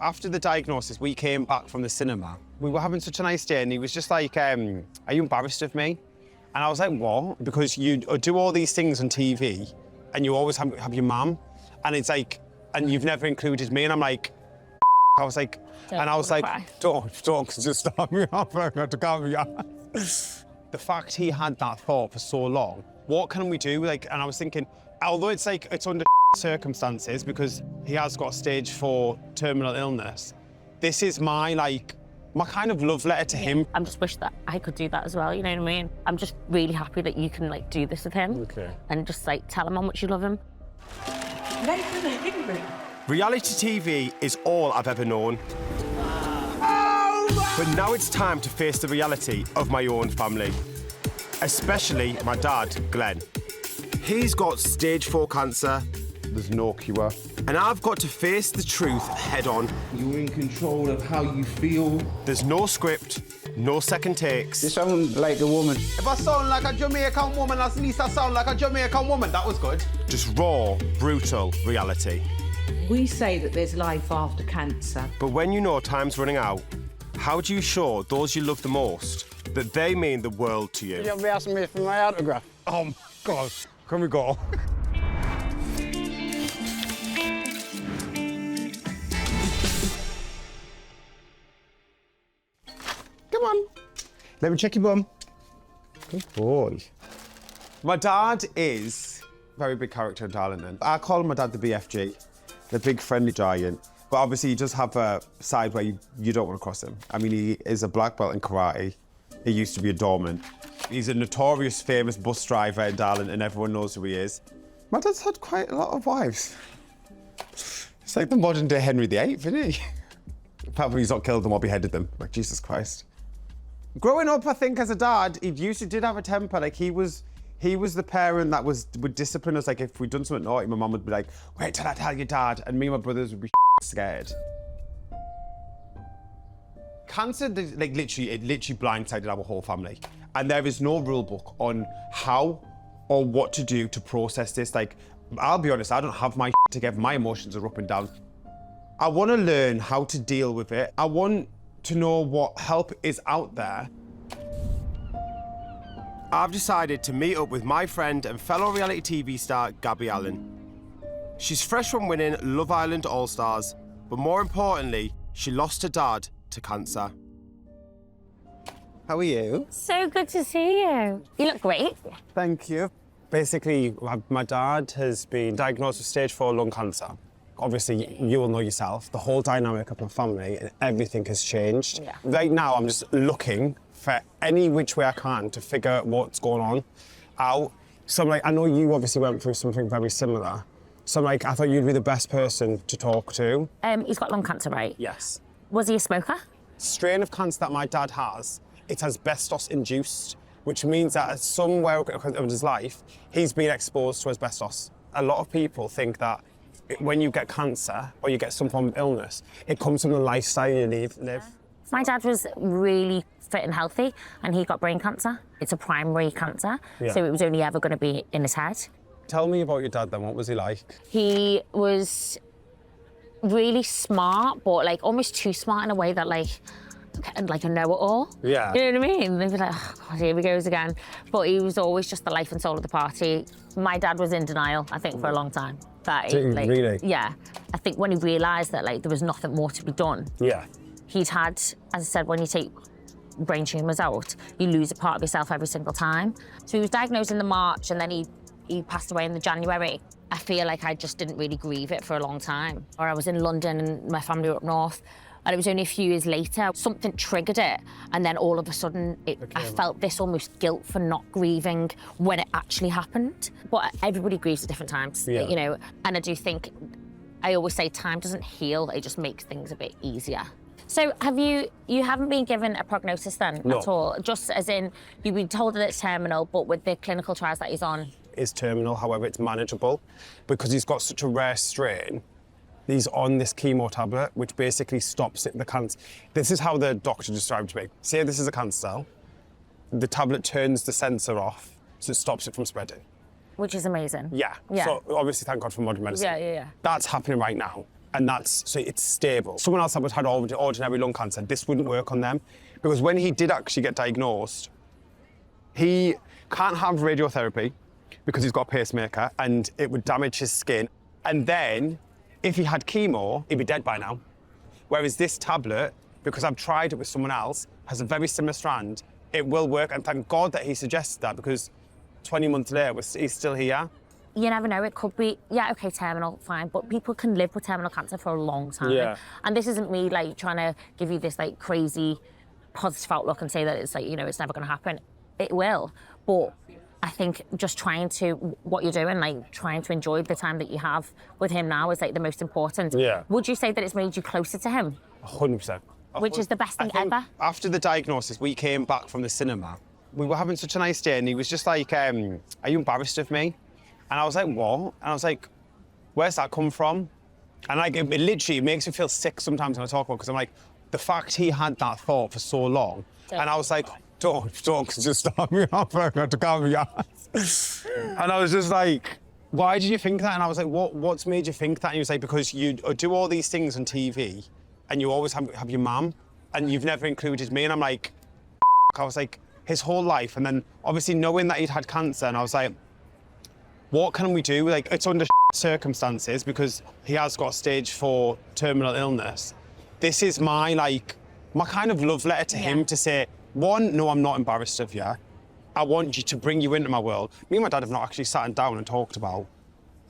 After the diagnosis, we came back from the cinema. We were having such a nice day and he was just like, are you embarrassed of me? And I was like, what? Because you do all these things on TV and you always have your mum and it's like, and you've never included me. And I'm like, I was like, don't, just stop me off. I got to calm me down. The fact he had that thought for so long, what can we do? Like, and I was thinking, although it's like, it's under circumstances because he has got stage 4 terminal illness, this is my kind of love letter to him. I'm just wish that I could do that as well, you know what I mean? I'm just really happy that you can like do this with him. Okay. And just like tell him how much you love him. Reality TV is all I've ever known. But now it's time to face the reality of my own family, especially my dad, Glen. He's got stage 4 cancer. There's no cure. And I've got to face the truth head on. You're in control of how you feel. There's no script, no second takes. You sound like a woman. If I sound like a Jamaican woman, at least I sound like a Jamaican woman. That was good. Just raw, brutal reality. We say that there's life after cancer. But when you know time's running out, how do you show those you love the most that they mean the world to you? You'll be asking me for my autograph. Oh, my God. Can we go? Come on. Let me check your bum. Good boy. My dad is a very big character in Darlington. I call my dad the BFG, the big friendly giant. But obviously he does have a side where you don't want to cross him. I mean, he is a black belt in karate. He used to be a doorman. He's a notorious famous bus driver in Darlington and everyone knows who he is. My dad's had quite a lot of wives. It's like the modern day Henry VIII, isn't he? Apart from he's not killed them or beheaded them. Like, Jesus Christ. Growing up, I think, as a dad, he did have a temper. Like, he was the parent that would discipline us. Like, if we'd done something naughty, my mum would be like, wait till I tell your dad. And me and my brothers would be scared. Cancer, like, literally blindsided our whole family. And there is no rule book on how or what to do to process this. Like, I'll be honest, I don't have my together. My emotions are up and down. I want to learn how to deal with it. I want to know what help is out there. I've decided to meet up with my friend and fellow reality TV star, Gabby Allen. She's fresh from winning Love Island All-Stars, but more importantly, she lost her dad to cancer. How are you? So good to see you. You look great. Thank you. Basically, my dad has been diagnosed with stage 4 lung cancer. Obviously, you will know yourself, the whole dynamic of my family and everything has changed. Yeah. Right now, I'm just looking for any which way I can to figure out what's going on out. So I'm like, I know you obviously went through something very similar. So I'm like, I thought you'd be the best person to talk to. He's got lung cancer, right? Yes. Was he a smoker? Strain of cancer that my dad has, it's asbestos induced, which means that somewhere of his life, he's been exposed to asbestos. A lot of people think that when you get cancer or you get some form of illness, it comes from the lifestyle you live. My dad was really fit and healthy and he got brain cancer. It's a primary cancer, so it was only ever going to be in his head. Tell me about your dad then, what was he like? He was really smart, but like almost too smart in a way that like a know-it-all. Yeah. You know what I mean? They'd be like, oh God, here he goes again. But he was always just the life and soul of the party. My dad was in denial, I think, for a long time. Really? Yeah. I think when he realised that like there was nothing more to be done. Yeah. He'd had, as I said, when you take brain tumours out, you lose a part of yourself every single time. So he was diagnosed in the March and then he passed away in the January. I feel like I just didn't really grieve it for a long time. Or I was in London and my family were up north. And it was only a few years later, something triggered it. And then all of a sudden, I felt this almost guilt for not grieving when it actually happened. But everybody grieves at different times, you know. And I do think, I always say time doesn't heal, it just makes things a bit easier. So you haven't been given a prognosis then at all? Just as in, you've been told that it's terminal, but with the clinical trials that he's on? It's terminal, however, it's manageable. Because he's got such a rare strain, he's on this chemo tablet, which basically stops the cancer. This is how the doctor described it to me. Say this is a cancer cell, the tablet turns the sensor off, so it stops it from spreading. Which is amazing. Yeah. So obviously, thank God for modern medicine. Yeah. That's happening right now. And so it's stable. Someone else that had ordinary lung cancer, this wouldn't work on them. Because when he did actually get diagnosed, he can't have radiotherapy because he's got a pacemaker and it would damage his skin. And then if he had chemo, he'd be dead by now. Whereas this tablet, because I've tried it with someone else, has a very similar strand. It will work, and thank God that he suggested that, because 20 months later, he's still here. You never know, it could be, yeah, okay, terminal, fine, but people can live with terminal cancer for a long time. Yeah. And this isn't me, like, trying to give you this, like, crazy positive outlook and say that it's, like, you know, it's never going to happen. It will, but I think just what you're doing, like, trying to enjoy the time that you have with him now is, like, the most important. Yeah. Would you say that it's made you closer to him? 100%. Which is the best thing ever? After the diagnosis, we came back from the cinema. We were having such a nice day, and he was just like, are you embarrassed of me? And I was like, what? And I was like, where's that come from? And like, it literally makes me feel sick sometimes when I talk about it, because I'm like, the fact he had that thought for so long, and I was like, don't just stop me off, I got to calm me ass. And I was just like, why did you think that? And I was like, what's made you think that? And he was like, because you do all these things on TV, and you always have your mum, and you've never included me. And I'm like, I was like, his whole life. And then obviously knowing that he'd had cancer, and I was like, what can we do? Like, it's under circumstances because he has got stage 4 terminal illness. This is my kind of love letter to him to say, one, no, I'm not embarrassed of you. I want you to bring you into my world. Me and my dad have not actually sat down and talked about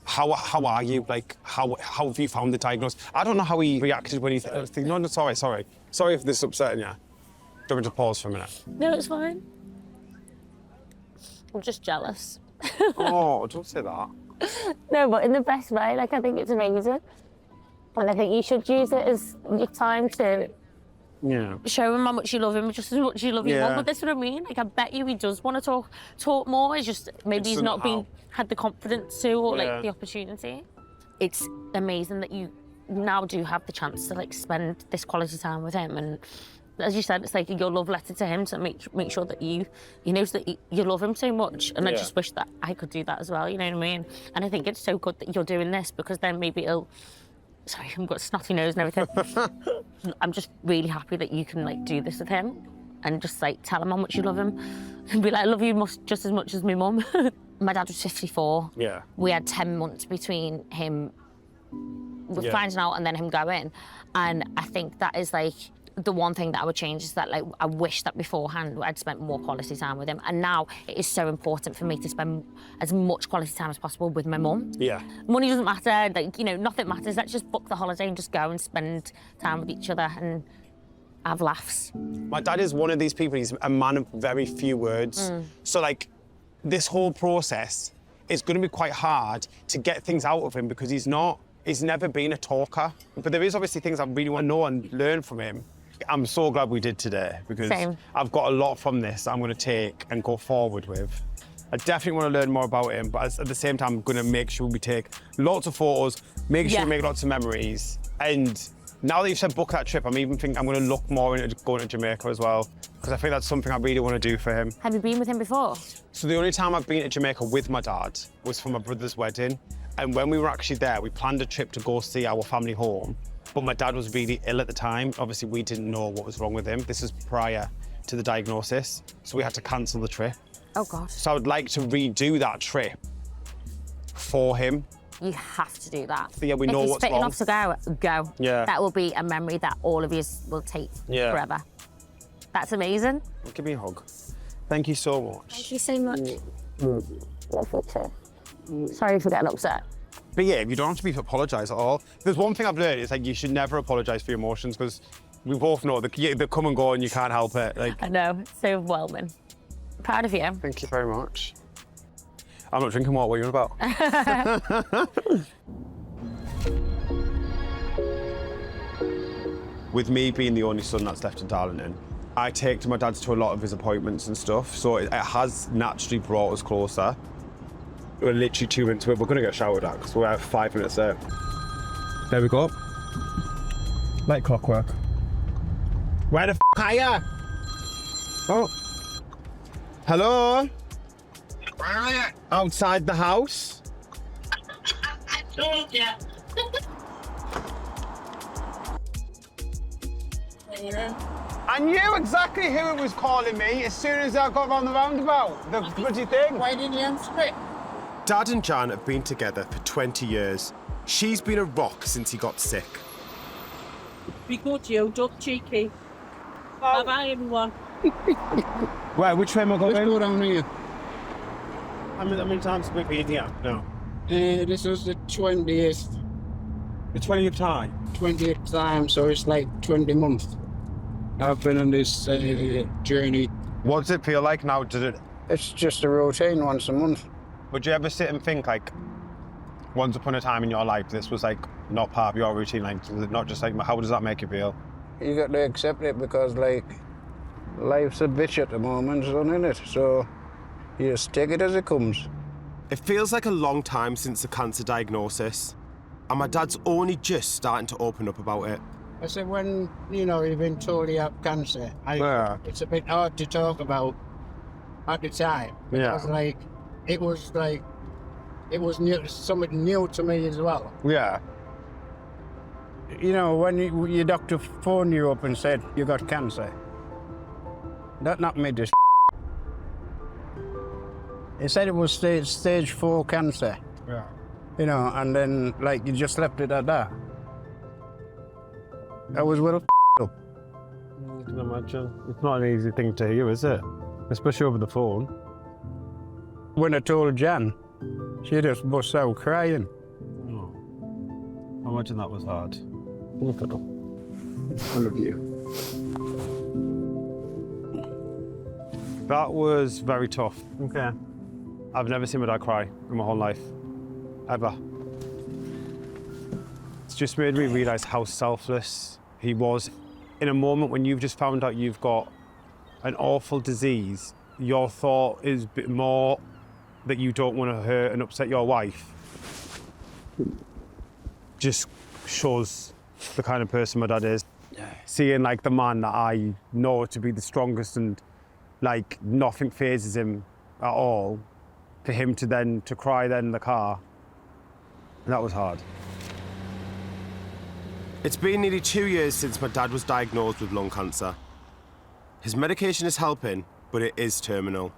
how are you? Like, how have you found the diagnosis? I don't know how he reacted when he no, sorry. Sorry if this is upsetting you. Do you want me to pause for a minute? No, it's fine. I'm just jealous. Oh, don't say that. No, but in the best way. Like, I think it's amazing. And I think you should use it as your time to show him how much you love him, just as much as you love your mum. But that's what I mean. Like, I bet you he does want to talk more. It's just maybe he's not had the confidence to, or like the opportunity. It's amazing that you now do have the chance to like spend this quality time with him. And as you said, it's like your love letter to him to make sure that he knows that you love him so much. And I just wish that I could do that as well, you know what I mean? And I think it's so good that you're doing this, because then maybe sorry, I've got a snotty nose and everything. I'm just really happy that you can like do this with him and just like tell him how much you love him and be like, I love you just as much as my mum. My dad was 54. Yeah. We had 10 months between him finding out and then him going. And I think that is like the one thing that I would change, is that like I wish that beforehand I'd spent more quality time with him. And now it is so important for me to spend as much quality time as possible with my mum. Yeah. Money doesn't matter, like, you know, nothing matters. Let's just book the holiday and just go and spend time with each other and have laughs. My dad is one of these people, he's a man of very few words. So like, this whole process is going to be quite hard to get things out of him, because he's never been a talker. But there is obviously things I really want to know and learn from him. I'm so glad we did today, because I've got a lot from this I'm going to take and go forward with. I definitely want to learn more about him, but at the same time, I'm going to make sure we take lots of photos, make sure we make lots of memories. And now that you've said book that trip, I'm even thinking I'm going to look more into going to Jamaica as well, because I think that's something I really want to do for him. Have you been with him before? So the only time I've been to Jamaica with my dad was for my brother's wedding. And when we were actually there, we planned a trip to go see our family home. But my dad was really ill at the time. Obviously, we didn't know what was wrong with him. This is prior to the diagnosis, so we had to cancel the trip. Oh, God. So I would like to redo that trip for him. You have to do that. So yeah, we know what's wrong. If you're spitting off to go. Yeah. That will be a memory that all of you will take forever. That's amazing. Give me a hug. Thank you so much. Thank you so much. Sorry for getting upset. But yeah, you don't have to apologise at all. There's one thing I've learned, is like, you should never apologise for your emotions, because we both know they come and go and you can't help it. Like, I know, it's so overwhelming. Proud of you. Thank you very much. I'm not drinking water, what are you on about? With me being the only son that's left in Darlington, I take my dad's to a lot of his appointments and stuff, so it has naturally brought us closer. We're literally 2 minutes away. We're going to get showered at, because we're 5 minutes there. There we go. Like clockwork. Where the f are you? Oh. Hello? Where are you? Outside the house. I told you. I knew exactly who it was calling me as soon as I got round the roundabout. The bloody thing. Why didn't you answer it? Dad and Jan have been together for 20 years. She's been a rock since he got sick. Be good, you, duck cheeky. Bye-bye, everyone. Right, which way am I going? Let's go down here. How many times have we been here? No. This is the 20th. The 20th time? 20th time, so it's like 20 months. I've been on this journey. What does it feel like now? It's just a routine once a month. Would you ever sit and think, like, once upon a time in your life, this was, like, not part of your routine? Like, not just, like, how does that make you feel? You got to accept it because, like, life's a bitch at the moment, isn't it? So you just take it as it comes. It feels like a long time since the cancer diagnosis, and my dad's only just starting to open up about it. I said, when, you've been told you have cancer, it's a bit hard to talk about at the time. Because, it was something new to me as well. Yeah. When your doctor phoned you up and said you got cancer, that knocked me to He said it was stage 4 cancer. Yeah. And then, you just left it at that. I was well up. I can imagine. It's not an easy thing to hear, is it? Especially over the phone. When I told Jan, she just burst out crying. Oh. I imagine that was hard. Look at them. I love you. That was very tough. Okay. I've never seen my dad cry in my whole life. Ever. It's just made me realise how selfless he was. In a moment when you've just found out you've got an awful disease, your thought is a bit more that you don't want to hurt and upset your wife. Just shows the kind of person my dad is. Seeing the man that I know to be the strongest and nothing phases him at all, for him to cry then in the car, that was hard. It's been nearly 2 years since my dad was diagnosed with lung cancer. His medication is helping, but it is terminal.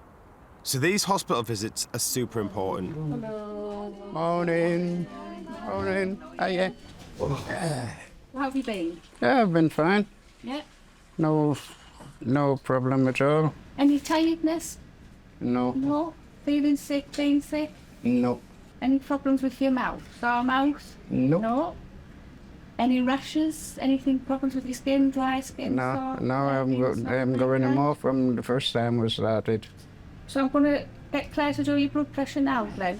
So these hospital visits are super important. Hello. Morning. Morning. Hiya. How have you been? Yeah, I've been fine. Yeah. No problem at all. Any tiredness? No. No. Feeling sick, being sick? No. Any problems with your mouth? Sore mouth? No. No. Any rashes? Anything, problems with your skin, dry skin? No, sore? I haven't got any more from the first time we started. So I'm going to get Claire to do your blood pressure now, Glen.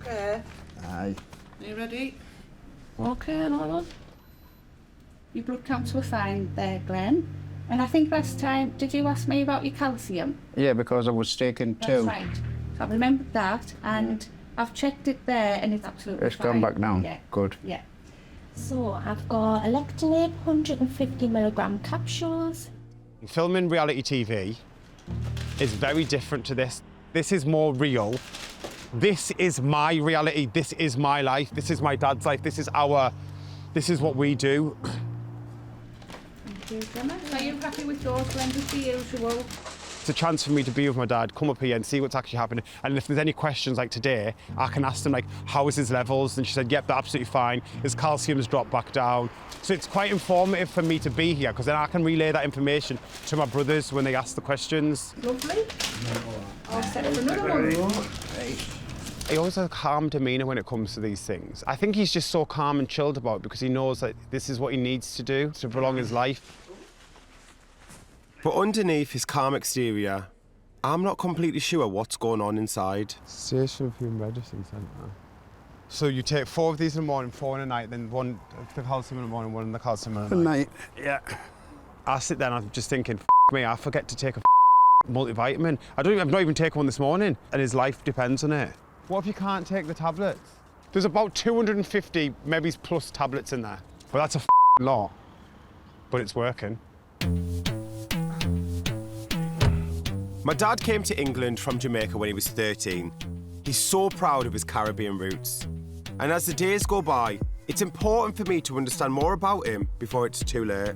Okay. Aye. Are you ready? Okay, hold on. Your blood counts were fine there, Glen. And I think last time, did you ask me about your calcium? Yeah, because I was taking 2. That's right. So I've remembered that, and I've checked it there, and it's absolutely It's fine. gone back down. Yeah. Good. Yeah. So I've got Electrolyte 150 milligram capsules. Filming reality TV is very different to this. This is more real. This is my reality. This is my life. This is my dad's life. This is what we do. Are you happy with yours, Glen? Just the usual? It's a chance for me to be with my dad, come up here and see what's actually happening. And if there's any questions today, I can ask them how is his levels? And she said, yep, they're absolutely fine. His calcium's dropped back down. So it's quite informative for me to be here because then I can relay that information to my brothers when they ask the questions. Lovely. I'll set up another one. He always has a calm demeanour when it comes to these things. I think he's just so calm and chilled about it because he knows that this is what he needs to do to prolong his life. But underneath his calm exterior, I'm not completely sure what's going on inside. Station View Medicine Centre. So you take 4 of these in the morning, 4 in the night, then 1 the calcium in the morning, 1 in the calcium in the night. Yeah. I sit there and I'm just thinking, me, I forget to take a multivitamin. I've not even taken one this morning, and his life depends on it. What if you can't take the tablets? There's about 250, maybe plus tablets in there. But that's a lot. But it's working. My dad came to England from Jamaica when he was 13. He's so proud of his Caribbean roots. And as the days go by, It's important for me to understand more about him before it's too late.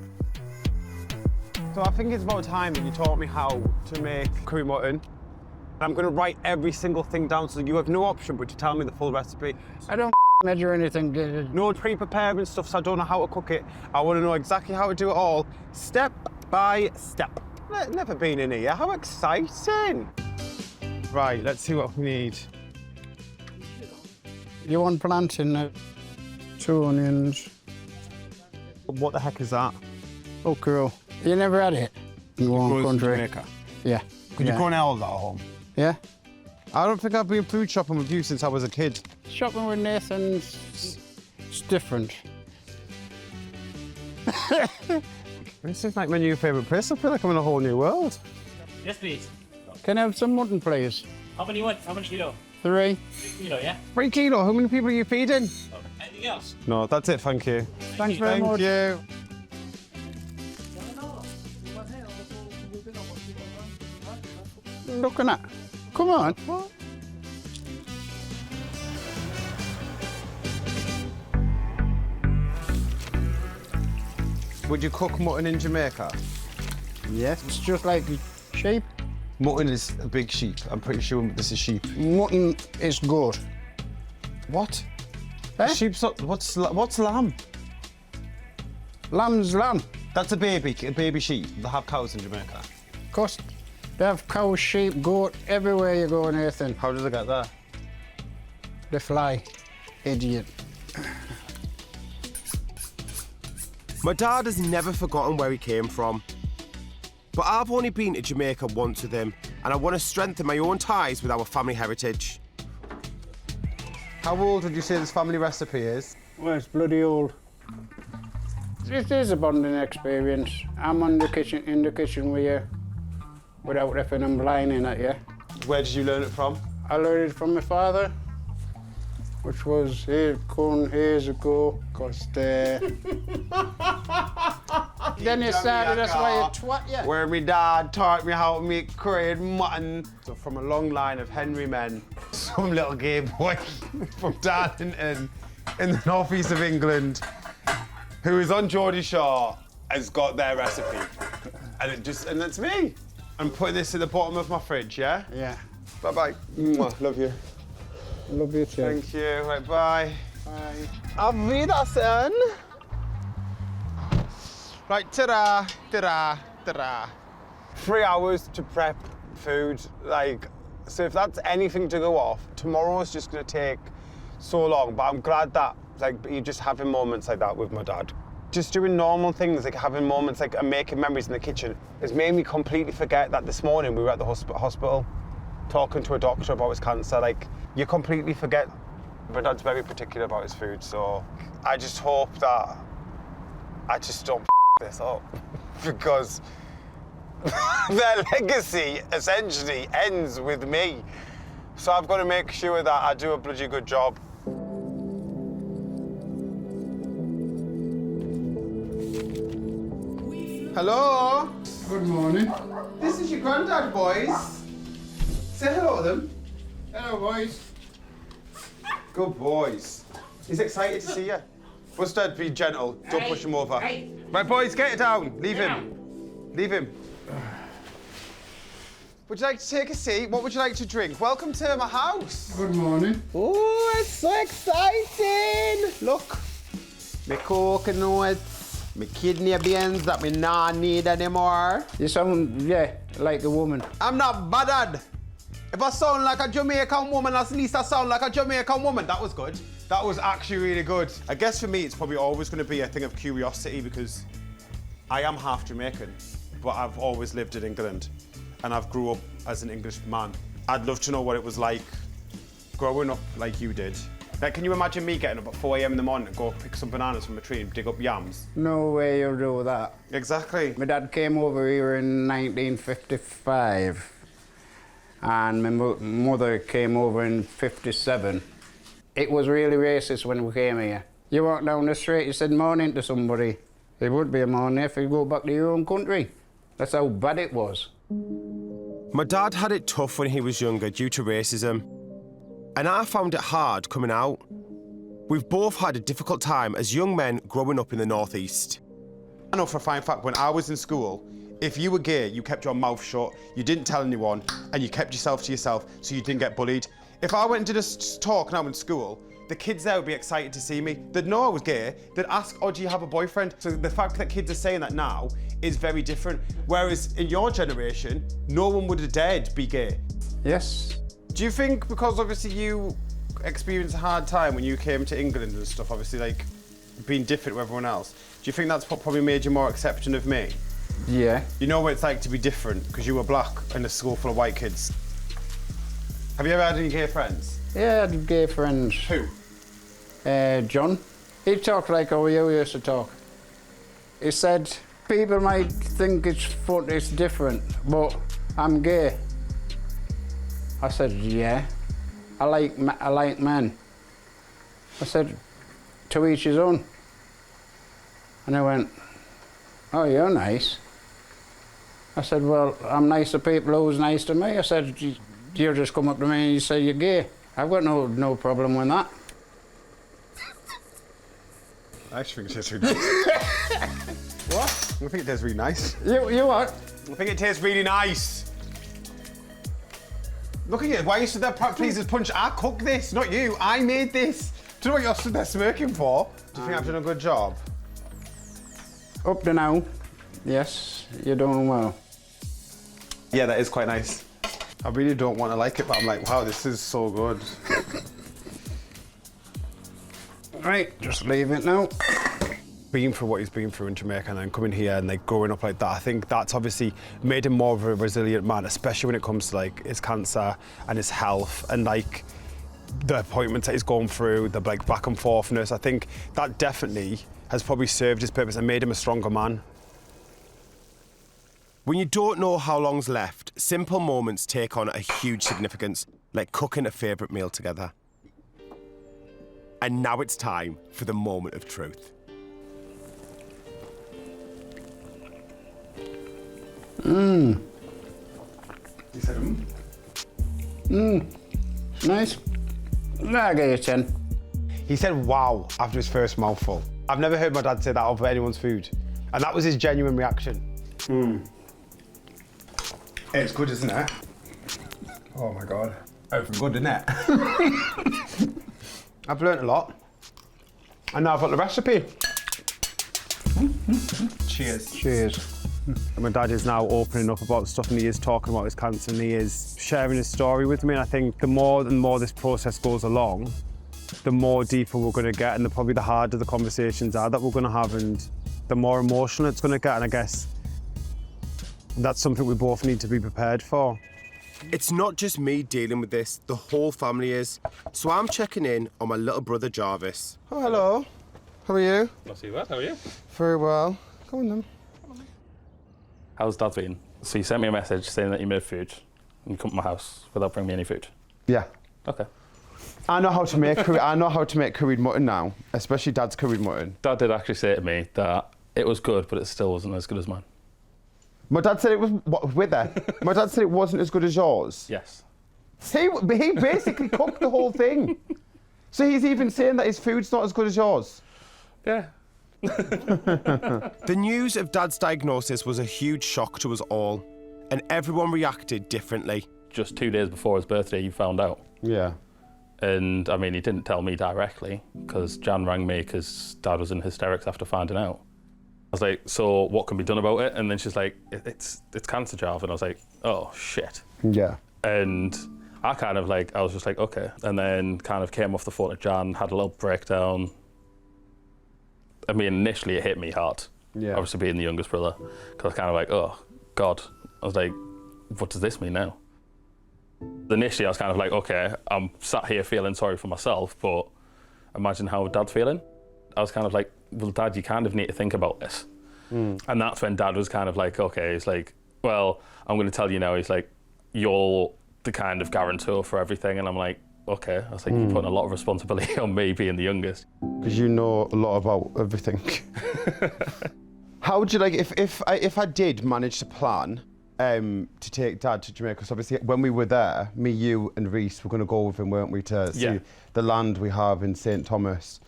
So I think it's about time that you taught me how to make curry mutton. I'm going to write every single thing down so you have no option but to tell me the full recipe. I don't measure anything. No pre-prepared and stuff, so I don't know how to cook it. I want to know exactly how to do it all, step by step. Never been in here. How exciting! Right, let's see what we need. You want plantain, 2 onions, What the heck is that? okra. You never had it in one Grows in country? Jamaica. Yeah. Could you grow all that at home? Yeah. I don't think I've been food shopping with you since I was a kid. Shopping with Nathan's, it's different. This is like my new favourite place. I feel like I'm in a whole new world. Yes, please. Can I have some mutton, please? How many you want? How much kilo? 3. 3 kilo, yeah? 3 kilo, how many people are you feeding? Anything else? No, that's it, thank you. Thanks very much. Thank you. Looking at. Come on. Would you cook mutton in Jamaica? Yes, it's just like sheep. Mutton is a big sheep. I'm pretty sure this is sheep. Mutton is goat. What? Eh? Sheep's not, what's lamb? Lamb's lamb. That's a baby sheep. They have cows in Jamaica. Of course, they have cows, sheep, goat, everywhere you go, Nathan. How does it get there? They fly. Idiot. My dad has never forgotten where he came from. But I've only been to Jamaica once with him, and I want to strengthen my own ties with our family heritage. How old would you say this family recipe is? Well, it's bloody old. It is a bonding experience. I'm in the kitchen with you, without effing and blinding at you. Where did you learn it from? I learned it from my father, which was years ago, because then you started, that's why you twat, yeah. Where my dad taught me how to make curried mutton. So from a long line of Henry men, some little gay boy from Darlington in the northeast of England, who is on Geordie Shore, has got their recipe. And that's me. I'm putting this at the bottom of my fridge, yeah? Yeah. Bye-bye. Mwah, love you. Love you too. Thank you. Right, bye. Bye. Auf Wiedersehen. Right, ta-da, ta-da, ta-da. 3 hours to prep food, so if that's anything to go off, tomorrow's just gonna take so long, but I'm glad that, you're just having moments like that with my dad. Just doing normal things, having moments, and making memories in the kitchen, has made me completely forget that this morning we were at the hospital talking to a doctor about his cancer. You completely forget. My dad's very particular about his food, so I just hope that I just don't this up because their legacy essentially ends with me. So I've got to make sure that I do a bloody good job. Hello? Good morning. This is your granddad, boys. Say hello to them. Hello, boys. Good boys. He's excited to see you. Mustard, be gentle. Don't push him over. Right, boys, get it down. Leave him. Leave him. Would you like to take a seat? What would you like to drink? Welcome to my house. Good morning. Oh, it's so exciting. Look. My coconuts, my kidney beans that we not need anymore. You sound, like a woman. I'm not bothered. If I sound like a Jamaican woman, at least I sound like a Jamaican woman. That was good. That was actually really good. I guess for me, it's probably always going to be a thing of curiosity because I am half Jamaican, but I've always lived in England and I've grew up as an English man. I'd love to know what it was like growing up like you did. Can you imagine me getting up at 4 a.m. in the morning and go pick some bananas from a tree and dig up yams? No way you'll do that. Exactly. My dad came over here in 1955. And my mother came over in 57. It was really racist when we came here. You walk down the street, you said morning to somebody. It would be a morning if you go back to your own country. That's how bad it was. My dad had it tough when he was younger due to racism, and I found it hard coming out. We've both had a difficult time as young men growing up in the Northeast. I know for a fine fact, when I was in school, if you were gay, you kept your mouth shut, you didn't tell anyone, and you kept yourself to yourself so you didn't get bullied. If I went into this talk now in school, the kids there would be excited to see me. They'd know I was gay. They'd ask, oh, do you have a boyfriend? So the fact that kids are saying that now is very different. Whereas in your generation, no one would have dared be gay. Yes. Do you think, because obviously you experienced a hard time when you came to England and stuff, obviously like being different to everyone else, do you think that's what probably made you more accepting of me? Yeah. You know what it's like to be different because you were black in a school full of white kids. Have you ever had any gay friends? Yeah, I had gay friends. Who? John. He talked like how you used to talk. He said, people might think it's different, but I'm gay. I said, yeah. I like men. I said, to each his own. And he went, oh, you're nice. I said, well, I'm nice to people who's nice to me. I said, you just come up to me and you say you're gay. I've got no problem with that. I actually think it tastes really nice. What? I think it tastes really nice. You what? I think it tastes really nice. Look at you, why are you stood there pleased as punch? I cooked this, not you. I made this. Do you know what you're stood there smirking for? Do you think I've done a good job? Up to now, yes, you're doing well. Yeah, that is quite nice. I really don't want to like it, but I'm like, wow, this is so good. Right, just leave it now. Being through what he's been through in Jamaica and then coming here and like growing up like that, I think that's obviously made him more of a resilient man, especially when it comes to like his cancer and his health and like the appointments that he's gone through, the like back and forthness. I think that definitely has probably served his purpose and made him a stronger man. When you don't know how long's left, simple moments take on a huge significance, like cooking a favourite meal together. And now it's time for the moment of truth. You said Nice. I'll get you 10. He said wow after his first mouthful. I've never heard my dad say that over anyone's food. And that was his genuine reaction. It's good, isn't it? Oh my God. Everything good, isn't it? I've learnt a lot. And now I've got the recipe. Cheers. Cheers. And my dad is now opening up about stuff and he is talking about his cancer and he is sharing his story with me. And I think the more and more this process goes along, the more deeper we're going to get and probably the harder the conversations are that we're going to have and the more emotional it's going to get. And I guess that's something we both need to be prepared for. It's not just me dealing with this, the whole family is. So I'm checking in on my little brother Jarvis. Oh, hello. How are you? Not too bad, how are you? Very well. Come on then. How's Dad been? So you sent me a message saying that you made food and you come to my house without bringing me any food. Yeah. Okay. I know how to make curried mutton now, especially Dad's curried mutton. Dad did actually say to me that it was good, but it still wasn't as good as mine. My dad said it was with that. My dad said it wasn't as good as yours. Yes. He basically cooked the whole thing. So he's even saying that his food's not as good as yours. Yeah. The news of Dad's diagnosis was a huge shock to us all, and everyone reacted differently. Just 2 days before his birthday, you found out. Yeah. And I mean, he didn't tell me directly because Jan rang me because Dad was in hysterics after finding out. I was like, so what can be done about it? And then she's like, it's cancer, Jarv. And I was like, oh, shit. Yeah. And I was just like, okay. And then kind of came off the phone to Jan, had a little breakdown. I mean, initially it hit me hard. Yeah. Obviously being the youngest brother. Because I was kind of like, oh, God. I was like, what does this mean now? Initially I was kind of like, okay, I'm sat here feeling sorry for myself, but imagine how Dad's feeling. I was kind of like, well, Dad, you kind of need to think about this. And that's when Dad was kind of like, okay, he's like, well, I'm going to tell you now. He's like, you're the kind of guarantor for everything. And I'm like, okay. I was like, you're putting a lot of responsibility on me being the youngest. Because you know a lot about everything. How would you like, if I did manage to plan to take Dad to Jamaica. So obviously, when we were there, me, you, and Reese were going to go with him, weren't we, to see the land we have in St Thomas.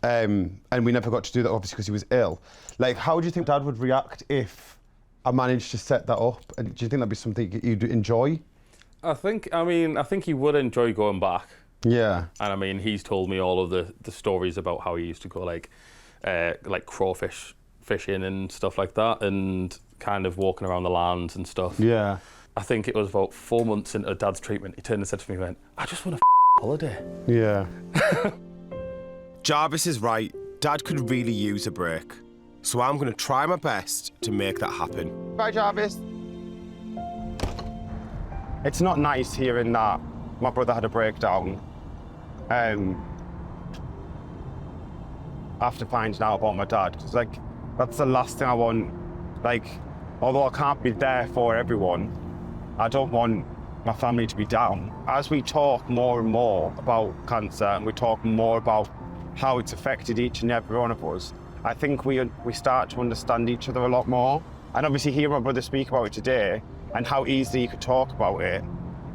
And we never got to do that, obviously, because he was ill. Like, how do you think Dad would react if I managed to set that up? And do you think that'd be something you'd enjoy? I think he would enjoy going back. Yeah. And I mean, he's told me all of the stories about how he used to go like crawfish fishing and stuff like that, and kind of walking around the lands and stuff. Yeah. I think it was about 4 months into Dad's treatment, he turned and said to me, he went, I just want a holiday. Yeah. Jarvis is right. Dad could really use a break. So I'm going to try my best to make that happen. Bye, Jarvis. It's not nice hearing that my brother had a breakdown after finding out about my dad. It's like, that's the last thing I want. Like, although I can't be there for everyone, I don't want my family to be down. As we talk more and more about cancer, and we talk more about how it's affected each and every one of us, I think we start to understand each other a lot more. And obviously hearing my brother speak about it today, and how easily he could talk about it,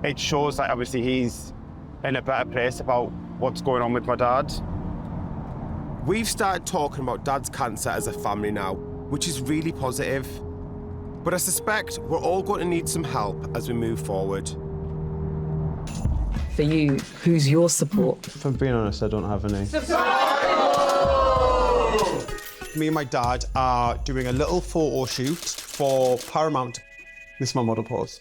it shows that obviously he's in a better place about what's going on with my dad. We've started talking about Dad's cancer as a family now, which is really positive. But I suspect we're all going to need some help as we move forward. For you, who's your support? If I'm being honest, I don't have any. Me and my dad are doing a little photo shoot for Paramount. This is my model pose.